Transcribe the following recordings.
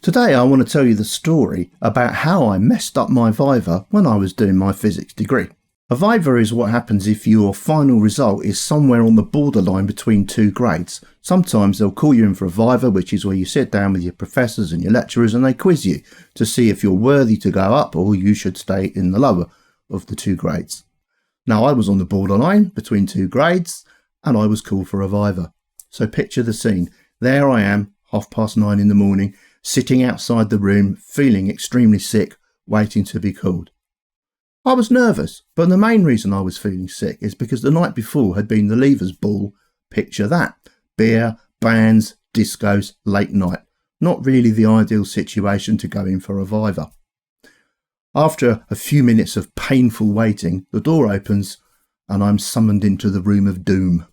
Today I want to tell you the story about how I messed up my viva when I was doing my physics degree. A viva is what happens if your final result is somewhere on the borderline between two grades. Sometimes they'll call you in for a viva, which is where you sit down with your professors and your lecturers and they quiz you to see if you're worthy to go up or you should stay in the lower of the two grades. Now I was on the borderline between two grades and I was called for a viva. So picture the scene. There I am, 9:30 in the morning, sitting outside the room, feeling extremely sick, waiting to be called. I was nervous, but the main reason I was feeling sick is because the night before had been the Leavers Ball. Picture that. Beer, bands, discos, late night. Not really the ideal situation to go in for a viva. After a few minutes of painful waiting, the door opens and I'm summoned into the room of doom.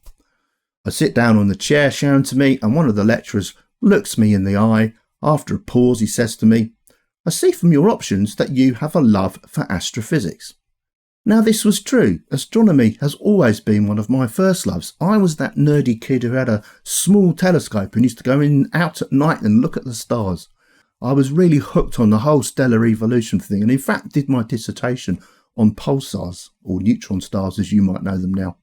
I sit down on the chair shown to me and one of the lecturers looks me in the eye. After a pause, he says to me, "I see from your options that you have a love for astrophysics." Now this was true. Astronomy has always been one of my first loves. I was that nerdy kid who had a small telescope and used to go out at night and look at the stars. I was really hooked on the whole stellar evolution thing and in fact did my dissertation on pulsars, or neutron stars as you might know them now.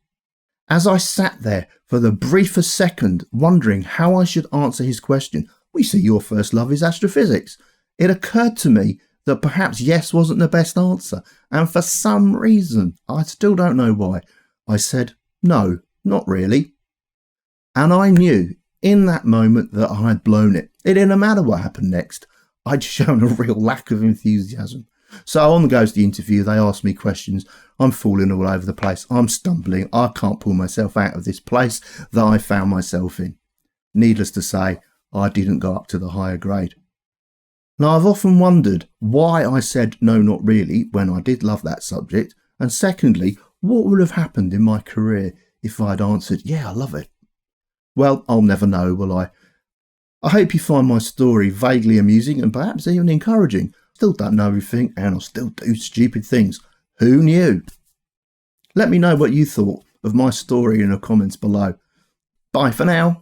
As I sat there for the briefest second wondering how I should answer his question, "We see your first love is astrophysics," it occurred to me that perhaps yes wasn't the best answer, and for some reason, I still don't know why, I said, "No, not really." And I knew in that moment that I had blown it. It didn't matter what happened next. I'd shown a real lack of enthusiasm. So on goes the interview, they asked me questions, I'm falling all over the place, I'm stumbling, I can't pull myself out of this place that I found myself in. Needless to say, I didn't go up to the higher grade. Now I've often wondered why I said no not really when I did love that subject, and secondly, what would have happened in my career if I'd answered yeah I love it. Well, I'll never know, will I? I hope you find my story vaguely amusing and perhaps even encouraging. Still don't know everything and I still do stupid things. Who knew? Let me know what you thought of my story in the comments below. Bye for now.